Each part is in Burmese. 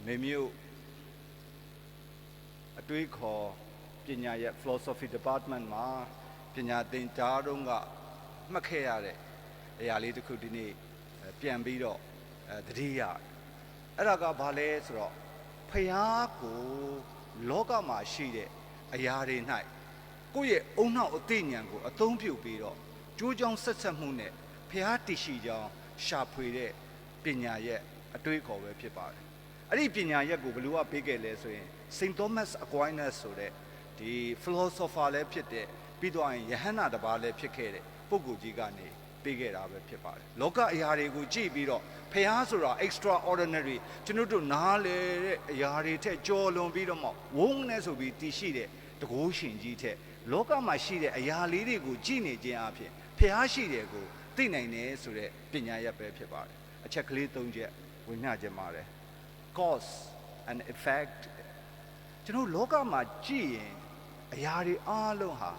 မေမျိုးအတွေးခေါ်ပညာရဲ့ philosophy department မှာပညာသင်ကြားတော့ကမှတ်ခဲ့ရတဲ့အရာလေးတစ်ခုဒီနေ့ပြန်ပြီးတော့သတိရအဲ့ဒါကဘာလဲဆိုတော့ဖျားကိုလောကမှာရှိတဲ့အရာတွေ၌ကိုယ့်ရဲ့အုံနောက်အသိဉာဏ်ကိုအသုံးပြုပြီးတော့ကြိုးကြောင်းဆက်ဆက်မှုနဲ့ဖျားတည်ရှိကြောင်းရှာဖွေတဲ့ပညာရဲ့အတွေးခေါ်ပဲဖြစ်ပါတယ်အဲ့ဒီပညာရက်ကိုဘယ်လိုကပေးခဲ့လဲဆိုရင် Saint Thomas Aquinas ဆိုတဲ့ဒီ philosopher လည်းဖြစ်တဲ့ပြီးတော့ယဟန္တာတစ်ပါးလည်းဖြစ်ခဲ့တဲ့ပုဂ္ဂိုလ်ကြီးကနေပေးခဲ့တာပဲဖြစ်ပါတယ်လောကအရာတွေကိုကြည့်ပြီးတော့ဖျားဆိုတာ extraordinary ကျွန်တော်တို့နားလေတဲ့အရာတွေထက်ကြော်လွန်ပြီးတော့မှဝုန်းနေဆိုပြီးတည်ရှိတဲ့တကိုးရှင်ကြီးထက်လောကမှာရှိတဲ့အရာလေးတွေကိုကြည့်နေခြင်းအပြင်ဖျားရှိတယ်ကိုသိနိုင်တယ်ဆိုတဲ့ပညာရပ်ပဲဖြစ်ပါတယ်အချက်ကလေး၃ချက်ဝင်မျှခြင်းပါတယ် cause and effect ကျွန်တော်လောကမှာကြည့်ရင်အရာတွေအားလုံးဟာ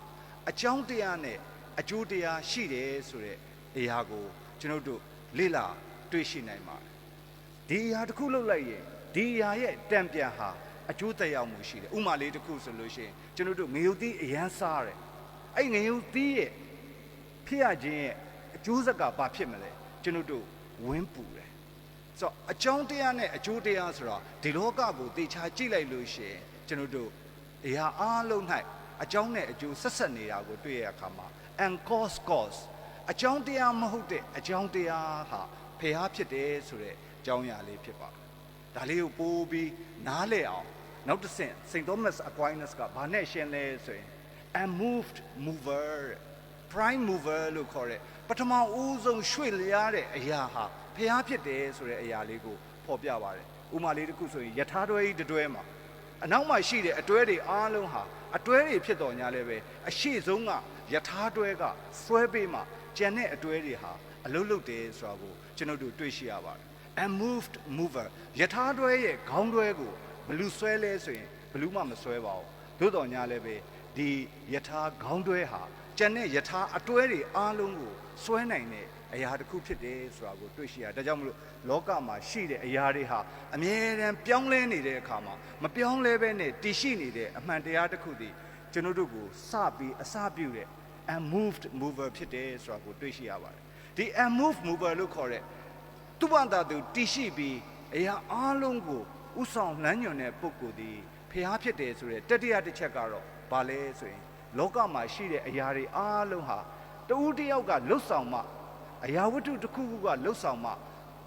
အကြောင်းတရားနဲ့အကျိုးတရားရှိတယ်ဆိုတဲ့အရာကိုကျွန်တော်တို့လေ့လာတွေ့ရှိနိုင်ပါတယ်ဒီအရာတစ်ခုလုပ်လိုက်ရင်ဒီအရာရဲ့တံပြန်ဟာအကျိုးသက်ရောက်မှုရှိတယ်ဥမာလေးတစ်ခုဆိုလို့ရှိရင်ကျွန်တော်တို့ငရုတ်သီးအရန်စားတယ်အဲ့ငရုတ်သီးရဲ့ဖြစ်ရခြင်းရဲ့အကျိုးဆက်ကဘာဖြစ်မလဲကျွန်တော်တို့ဝင်းပူတယ်ဆိုတော့အကြောင်းတရားနဲ့အကျိုးတရားဆိုတာဒီလောကကိုသေချာကြည့်လိုက်လို့ရှိရင်ကျွန်တော်တို့အရာအားလုံး၌အကြောင်းနဲ့အကျိုးဆက်ဆက်နေတာကိုတွေ့ရတဲ့အခါမှာ and cause အကြောင်းတရားမဟုတ်တဲ့အကြောင်းတရားဟာဖျားဖြစ်တယ်ဆိုတဲ့အကြောင်းအရာလေးဖြစ်ပါတယ်ဒါလေးကိုပို့ပြီးနားလည်အောင်နောက်တစ်ဆင့် Saint Thomas Aquinas ကဘာနဲ့ရှင်းလဲဆိုရင် unmoved mover prime mover လို့ခေါ်တဲ့ပထမဦးဆုံးရွှေ့လျားတဲ့အရာဟာဖျားဖြစ်တယ်ဆိုတဲ့အရာလေးကိုဖော်ပြပါတယ်ဥမာလေးတစ်ခုဆိုရင်ယထာတွဲကြီးတွဲမှာအနောက်မှာရှိတဲ့အတွဲတွေအားလုံးဟာအတွဲတွေဖြစ်တော်ညာလည်းပဲအရှိဆုံးကယထာတွဲကဆွဲပေးမှကျန်တဲ့အတွဲတွေဟာအလုတ်လုတ်တယ်ဆိုတာကိုကျွန်တော်တို့တွေ့ရှိရပါတယ် unmoved mover ယထာတွဲရဲ့ခေါင်းတွဲကိုဘလူဆွဲလဲဆိုရင်ဘလူမှမဆွဲပါဘူးသို့တော်ညာလည်းပဲဒီယထာခေါင်းတွဲဟာကျန်တဲ့ယထာအတွဲတွေအားလုံးကိုဆွဲနိုင်တဲ့အရာတစ်ခုဖြစ်တယ်ဆိုတာကိုတွေ့ရှိရဒါကြောင့်မလို့လောကမှာရှိတဲ့အရာတွေဟာအမြဲတမ်းပြောင်းလဲနေတဲ့အခါမှာမပြောင်းလဲဘဲနဲ့တည်ရှိနေတဲ့အမှန်တရားတစ်ခုတည်းကျွန်တော်တို့ကိုစပြီးအစပြုတဲ့ unmoved mover ဖြစ်တယ်ဆိုတာကိုတွေ့ရှိရပါတယ်ဒီ unmoved mover လို့ခေါ်တဲ့သူ့ဘာသာသူတည်ရှိပြီးအရာအားလုံးကိုဥဆောင်လမ်းညွှန်တဲ့ပုဂ္ဂိုလ်ဒီဖျားဖြစ်တယ်ဆိုတဲ့တတိယတစ်ချက်ကတော့ဘာလဲဆိုရင်လောကမှာရှိတဲ့အရာတွေအားလုံးဟာတဦးတစ်ယောက်ကလှုပ်ဆောင်မှအရာဝတ္ထုတစ်ခုခုကလှုပ်ဆောင်မှ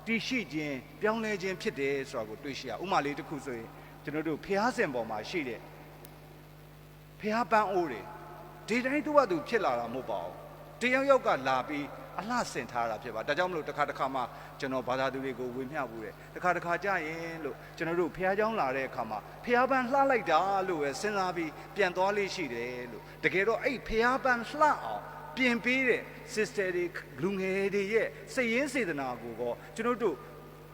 တည်ရှိခြင်းပြောင်းလဲခြင်းဖြစ်တယ်ဆိုတာကိုတွေ့ရှိရဥမာလေးတစ်ခုဆိုရင်ကျွန်တော်တို့ဖျားစင်ပေါ်မှာရှိတဲ့ဖျားပန်းအိုးတွေဒီတိုင်းသူ့ဘာသူဖြစ်လာတာမဟုတ်ပါဘူးတယောက်ယောက်ကလာပြီးအလှဆင်ထားတာဖြစ်ပါဒါကြောင့်မလို့တစ်ခါမှကျွန်တော်ဘာသာသူတွေကိုဝေမျှဘူးတယ်တစ်ခါကြာရင်လို့ကျွန်တော်တို့ဖျားเจ้าလာတဲ့အခါမှာဖျားပန်းလှလိုက်တာလို့ပဲစဉ်းစားပြီးပြန်သွားလေးရှိတယ်လို့တကယ်တော့အဲ့ဖျားပန်းလှအောင်ပြင်ပေးတဲ့ sister တွေလူငယ်တွေရဲ့စိတ်ရင်းစေတနာကိုကျွန်တော်တို့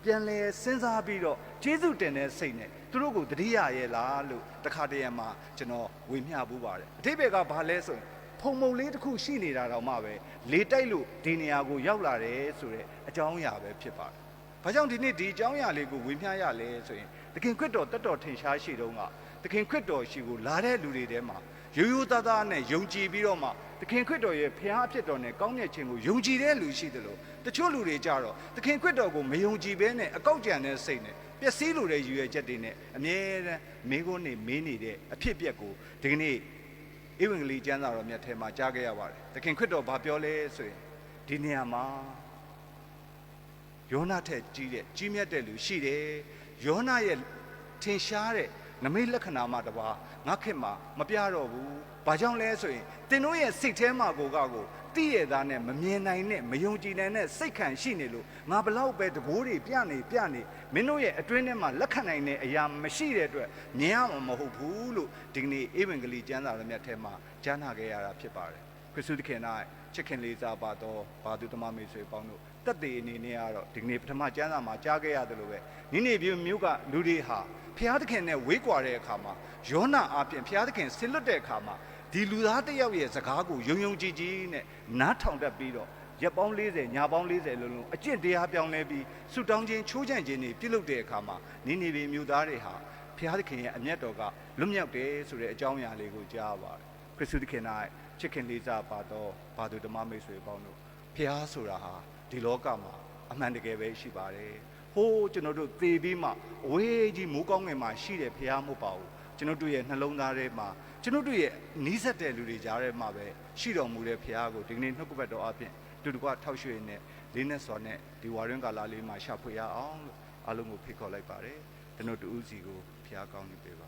ပြန်လဲစဉ်းစားပြီးတော့ကျေးဇူးတင်တဲ့စိတ်နဲ့သူတို့ကိုတတိယရဲ့လားလို့တခါတည်းမှာကျွန်တော်ဝေမျှဘူးပါတယ်အထိပ္ပယ်ကဘာလဲဆိုရင်ဖုံမုံလေးတစ်ခုရှိနေတာတော့မှပဲလေတိုက်လို့ဒီနေရာကိုရောက်လာတယ်ဆိုတဲ့အကြောင်းအရာပဲဖြစ်ပါတယ်။ဘာကြောင့်ဒီနေ့ဒီအကြောင်းအရာလေးကိုဝေမျှရလဲဆိုရင်သခင်ခရစ်တော်တက်တော်ထင်ရှားရှိတုန်းကသခင်ခရစ်တော်ရှိကိုလာတဲ့လူတွေထဲမှာရိုးရိုးသားသားနဲ့ယုံကြည်ပြီးတော့မှသခင်ခရစ်တော်ရဲ့ဖျားဖြစ်တော်နဲ့ကောင်းမြတ်ခြင်းကိုယုံကြည်တဲ့လူရှိတယ်လို့တချို့လူတွေကြတော့သခင်ခရစ်တော်ကိုမယုံကြည်ဘဲနဲ့အကောက်ကြံတဲ့စိတ်နဲ့ပျက်စီးလို့တဲ့ရည်ရွယ်ချက်တွေနဲ့အမြဲတမ်းမေးခွန်းနေမေးနေတဲ့အဖြစ်အပျက်ကိုဒီကနေ့ဧဝံဂေလိကျမ်းစာတော်မြတ်ထဲမှာကြားခဲ့ရပါတယ်သခင်ခရစ်တော်ဘာပြောလဲဆိုရင်ဒီနေရာမှာယောနထက်ကြီးမြတ်တဲ့လူရှိတယ်ယောနရဲ့ထင်ရှားတဲ့နမိတ်လက္ခဏာမှတပါငါခင်မှာမပြတော့ဘူးဘာကြောင့်လဲဆိုရင်သင်တို့ရဲ့စိတ်ထဲမှာကိုတိရသားနဲ့မမြင်နိုင်နဲ့မယုံကြည်နိုင်တဲ့စိတ်ခံရှိနေလို့ငါဘလောက်ပဲတဘိုးတွေပြနေမင်းတို့ရဲ့အတွင်းထဲမှာလက်ခံနိုင်တဲ့အရာမရှိတဲ့အတွက်မြင်ရမှာမဟုတ်ဘူးလို့ဒီကနေ့ဧဝံဂေလိကျမ်းစာတော်မြတ်ထဲမှာကြားနာခဲ့ရတာဖြစ်ပါတယ်ခရစ်သခင်၌ချစ်ခင်လေးစားပါတော့ဘာသူတမမေဆွေပေါင်းတို့တက်တည်အနေနဲ့ကတော့ဒီကနေ့ပထမကျမ်းစာမှာကြားခဲ့ရတယ်လို့ပဲနိနေမြို့ကလူတွေဟာဖျားသခင်နဲ့ဝေးကွာတဲ့အခါမှာယောနအပြင်ဖျားသခင်ဆင်လွတ်တဲ့အခါမှာဒီလူသားတစ်ယောက်ရဲ့စကားကိုယုံကြည်နဲ့နားထောင်တတ်ပြီးတော့ ရက်ပေါင်း40ညပေါင်း40လုံးလုံးအကျင့်တရားပြောင်းလဲပြီးဆူတောင်းခြင်းချိုးချန့်ခြင်းတွေပြုလုပ်တဲ့အခါမှာနေနေပြည်မြို့သားတွေဟာဘုရားသခင်ရဲ့အမျက်တော်ကလွတ်မြောက်တယ်ဆိုတဲ့အကြောင်းအရာလေးကိုကြားပါတယ်ခရစ်တုသခင်၌ချစ်ခင်လေးစားပါတော့ဘာသူဓမ္မမိတ်ဆွေပေါင်းတို့ဘုရားဆိုတာဟာဒီလောကမှာအမှန်တကယ်ပဲရှိပါတယ်ဟိုးကျွန်တော်တို့သေပြီးမှအဝေးကြီးမိုးကောင်းငယ်မှာရှိတဲ့ဘုရားမဟုတ်ပါဘူးကျွန်တော်တို့ရဲ့နှလုံးသားထဲမှာကျွန်တော်တို့ရဲ့နီးစပ်တဲ့လူတွေကြားထဲမှာပဲရှိတော်မူတဲ့ဘုရားကိုဒီကနေ့နှုတ်ကပတ်တော်အပြင်တူတကွထောက်ရွှေနဲ့လေးနဲ့စွာနဲ့ဒီဝါရင်းကာလလေးမှာရှာဖွေရအောင်လို့အားလုံးကိုဖိတ်ခေါ်လိုက်ပါတယ်ကျွန်တော်တို့ဦးစီကိုဘုရားကောင်းကြီးပေးပါ